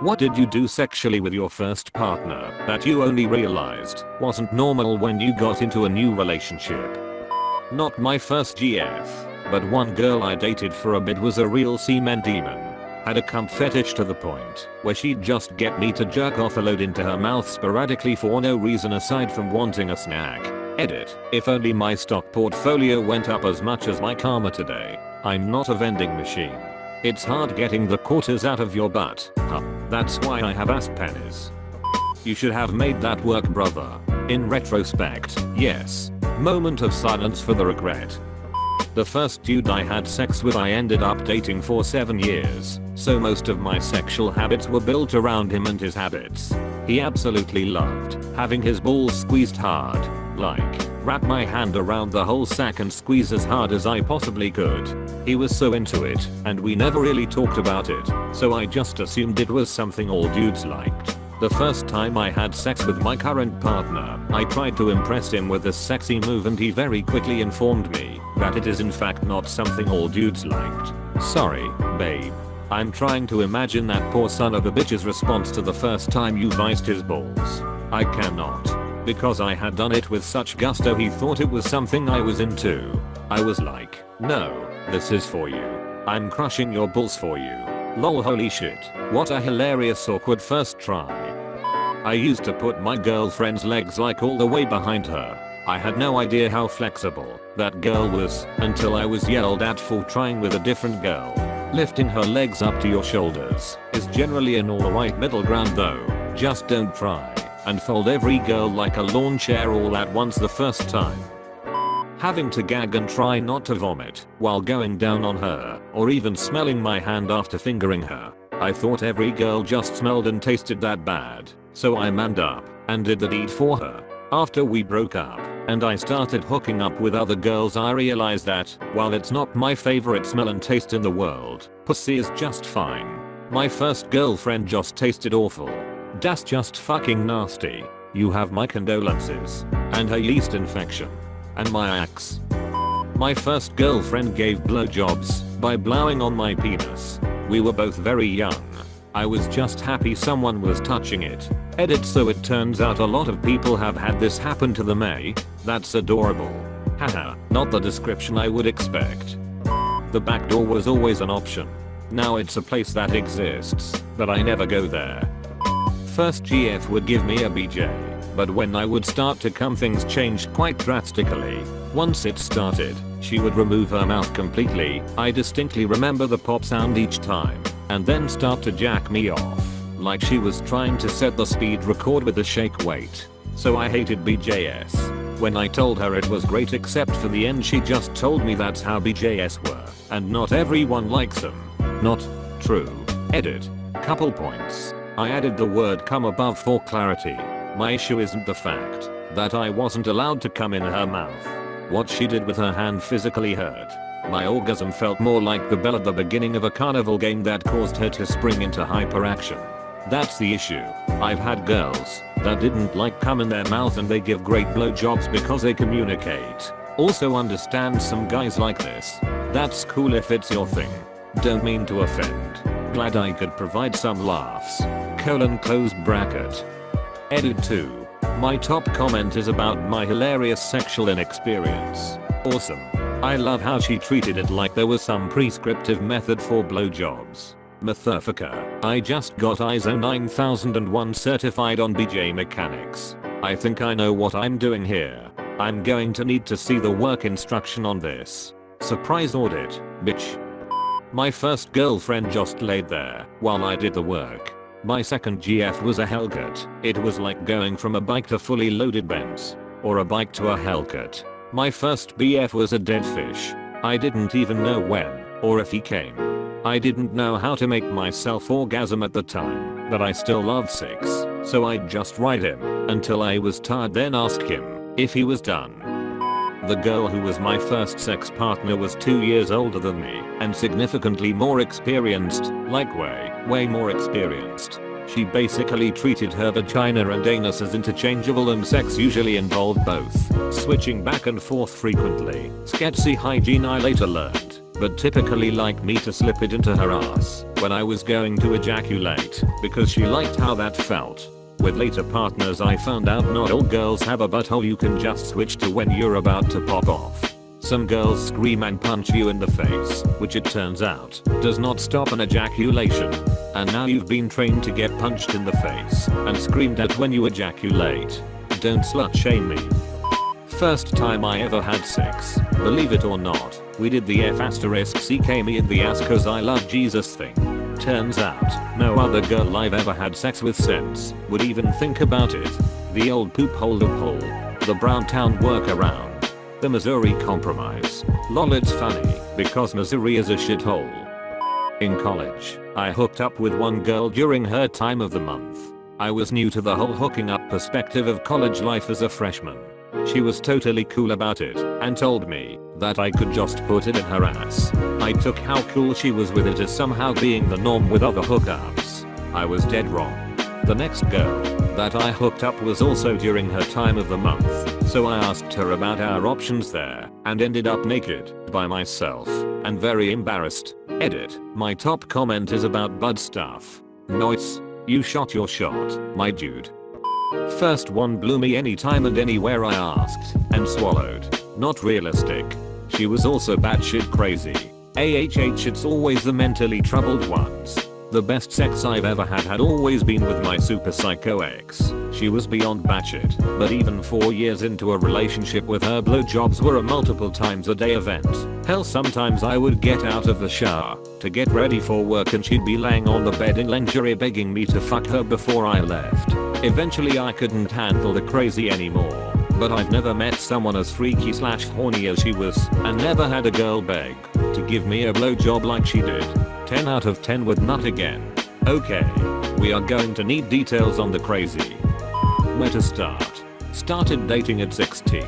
What did you do sexually with your first partner that you only realized wasn't normal when you got into a new relationship? Not my first GF, but one girl I dated for a bit was a real semen demon. Had a cunt fetish to the point where she'd just get me to jerk off a load into her mouth sporadically for no reason aside from wanting a snack. Edit. If only my stock portfolio went up as much as my karma today. I'm not a vending machine. It's hard getting the quarters out of your butt. Huh. That's why I have ass pennies. You should have made that work, brother. In retrospect, yes. Moment of silence for the regret. The first dude I had sex with I ended up dating for 7 years, so most of my sexual habits were built around him and his habits. He absolutely loved having his balls squeezed hard. Like, wrap my hand around the whole sack and squeeze as hard as I possibly could. He was so into it, and we never really talked about it, so I just assumed it was something all dudes liked. The first time I had sex with my current partner, I tried to impress him with this sexy move and he very quickly informed me that it is in fact not something all dudes liked. Sorry, babe. I'm trying to imagine that poor son of a bitch's response to the first time you viced his balls. I cannot. Because I had done it with such gusto he thought it was something I was into. I was like, no, this is for you. I'm crushing your balls for you. Lol, holy shit, what a hilarious awkward first try. I used to put my girlfriend's legs like all the way behind her. I had no idea how flexible that girl was until I was yelled at for trying with a different girl. Lifting her legs up to your shoulders is generally an alright middle ground though, just don't try and fold every girl like a lawn chair all at once the first time. Having to gag and try not to vomit while going down on her, or even smelling my hand after fingering her. I thought every girl just smelled and tasted that bad, so I manned up and did the deed for her. After we broke up and I started hooking up with other girls, I realized that, while it's not my favorite smell and taste in the world, pussy is just fine. My first girlfriend just tasted awful. That's just fucking nasty. You have my condolences. And her yeast infection. And my axe. My first girlfriend gave blowjobs by blowing on my penis. We were both very young. I was just happy someone was touching it. Edit. So it turns out a lot of people have had this happen to them, eh? That's adorable. Haha, not the description I would expect. The back door was always an option. Now it's a place that exists, but I never go there. First GF would give me a BJ, but when I would start to come things changed quite drastically. Once it started, she would remove her mouth completely. I distinctly remember the pop sound each time, and then start to jack me off, like she was trying to set the speed record with the shake weight. So I hated BJS. When I told her it was great except for the end, she just told me that's how BJS were, and not everyone likes them. Not true. Edit. Couple points. I added the word come above for clarity. My issue isn't the fact that I wasn't allowed to come in her mouth. What she did with her hand physically hurt. My orgasm felt more like the bell at the beginning of a carnival game that caused her to spring into hyperaction. That's the issue. I've had girls that didn't like cum in their mouth and they give great blowjobs because they communicate. Also understand some guys like this. That's cool if it's your thing. Don't mean to offend. Glad I could provide some laughs. Close bracket. Edit 2. My top comment is about my hilarious sexual inexperience. Awesome. I love how she treated it like there was some prescriptive method for blowjobs. Motherfucker. I just got ISO 9001 certified on BJ mechanics. I think I know what I'm doing here. I'm going to need to see the work instruction on this. Surprise audit, bitch. My first girlfriend just laid there while I did the work. My second GF was a Hellcat. It was like going from a bike to fully loaded Benz, or a bike to a Hellcat. My first BF was a dead fish. I didn't even know when, or if he came. I didn't know how to make myself orgasm at the time, but I still loved sex, so I'd just ride him until I was tired, then ask him if he was done. The girl who was my first sex partner was 2 years older than me and significantly more experienced, like way more experienced. She basically treated her vagina and anus as interchangeable, and sex usually involved both, switching back and forth frequently. Sketchy hygiene, I later learned. but typically like me to slip it into her ass when I was going to ejaculate because she liked how that felt. With later partners I found out not all girls have a butthole you can just switch to when you're about to pop off. Some girls scream and punch you in the face, which it turns out does not stop an ejaculation. And now you've been trained to get punched in the face and screamed at when you ejaculate. Don't slut shame me. First time I ever had sex, believe it or not, we did the F***ck me in the ass cause I love Jesus thing. Turns out, no other girl I've ever had sex with since would even think about it. The old poop hole loophole. The Browntown workaround. The Missouri Compromise. Lol, it's funny because Missouri is a shithole. In college, I hooked up with one girl during her time of the month. I was new to the whole hooking up perspective of college life as a freshman. She was totally cool about it and told me that I could just put it in her ass. I took how cool she was with it as somehow being the norm with other hookups. I was dead wrong. The next girl that I hooked up was also during her time of the month, so I asked her about our options there and ended up naked by myself and very embarrassed. Edit. My top comment is about bud stuff. Noise. You shot your shot, my dude. First one blew me anytime and anywhere I asked and swallowed. Not realistic. She was also batshit crazy. AHH, it's always the mentally troubled ones. The best sex I've ever had always been with my super psycho ex. She was beyond batshit, but even 4 years into a relationship with her, blowjobs were a multiple times a day event. Hell, sometimes I would get out of the shower to get ready for work and she'd be laying on the bed in lingerie begging me to fuck her before I left. Eventually I couldn't handle the crazy anymore, but I've never met someone as freaky / horny as she was and never had a girl beg to give me a blowjob like she did. 10 out of 10 with nut again. Okay, we are going to need details on the crazy. Where to start? Started dating at 16.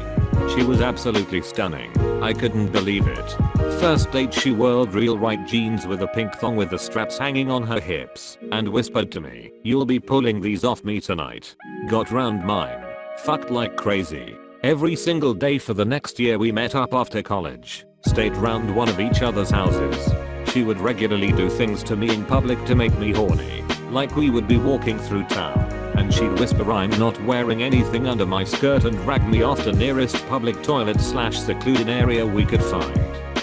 She was absolutely stunning. I couldn't believe it. First date, she wore real white jeans with a pink thong with the straps hanging on her hips and whispered to me, "You'll be pulling these off me tonight." Got round mine. Fucked like crazy. Every single day for the next year we met up after college. Stayed round one of each other's houses. She would regularly do things to me in public to make me horny. Like we would be walking through town and she'd whisper I'm not wearing anything under my skirt and drag me off to nearest public toilet / secluded area we could find.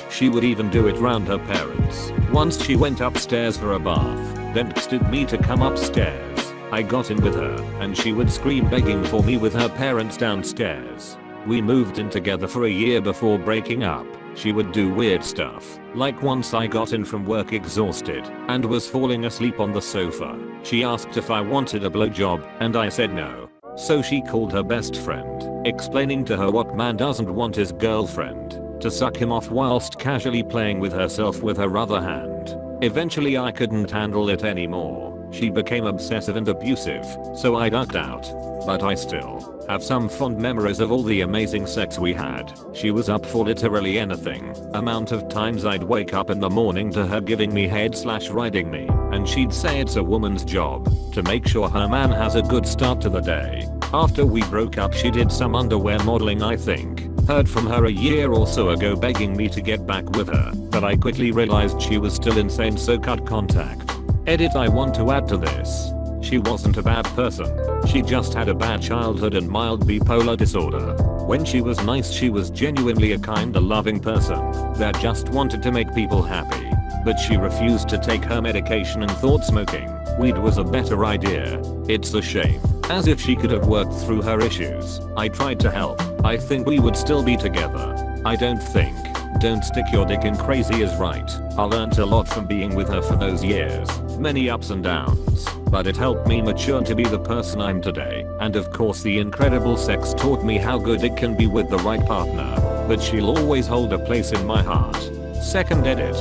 She would even do it round her parents. Once she went upstairs for a bath, then texted me to come upstairs. I got in with her and she would scream begging for me with her parents downstairs. We moved in together for a year before breaking up. She would do weird stuff, like once I got in from work exhausted and was falling asleep on the sofa. She asked if I wanted a blowjob and I said no. So she called her best friend, explaining to her what man doesn't want his girlfriend to suck him off whilst casually playing with herself with her other hand. Eventually I couldn't handle it anymore. She became obsessive and abusive, so I ducked out. But I still have some fond memories of all the amazing sex we had. She was up for literally anything. Amount of times I'd wake up in the morning to her giving me head / riding me, and she'd say it's a woman's job to make sure her man has a good start to the day. After we broke up she did some underwear modeling I think. Heard from her a year or so ago begging me to get back with her, but I quickly realized she was still insane, so cut contact. Edit. I want to add to this. She wasn't a bad person. She just had a bad childhood and mild bipolar disorder. When she was nice she was genuinely a kinda loving person that just wanted to make people happy. But she refused to take her medication and thought smoking weed was a better idea. It's a shame. As if she could have worked through her issues. I tried to help. I think we would still be together. I don't think. Don't stick your dick in crazy is right. I learned a lot from being with her for those years. Many ups and downs. But it helped me mature to be the person I'm today. And of course the incredible sex taught me how good it can be with the right partner. But she'll always hold a place in my heart. Second edit.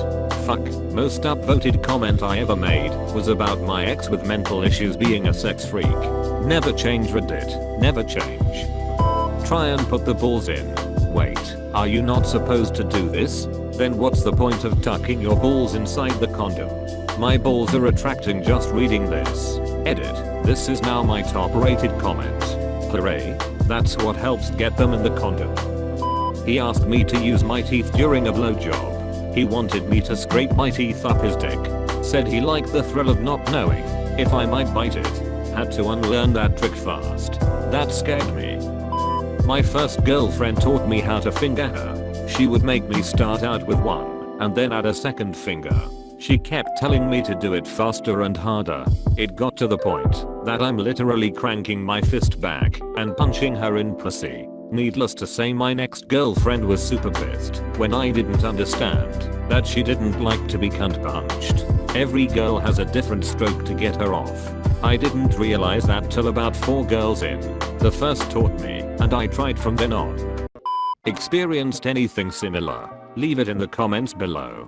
Fuck. Most upvoted comment I ever made was about my ex with mental issues being a sex freak. Never change Reddit. Never change. Try and put the balls in. Wait, are you not supposed to do this? Then what's the point of tucking your balls inside the condom? My balls are retracting just reading this. Edit. This is now my top rated comment. Hooray. That's what helps get them in the condom. He asked me to use my teeth during a blowjob. He wanted me to scrape my teeth up his dick. Said he liked the thrill of not knowing if I might bite it. Had to unlearn that trick fast. That scared me. My first girlfriend taught me how to finger her. She would make me start out with one and then add a second finger. She kept telling me to do it faster and harder. It got to the point that I'm literally cranking my fist back and punching her in pussy. Needless to say, my next girlfriend was super pissed when I didn't understand that she didn't like to be cunt punched. Every girl has a different stroke to get her off. I didn't realize that till about 4 girls in. The first taught me and I tried from then on. Experienced anything similar? Leave it in the comments below.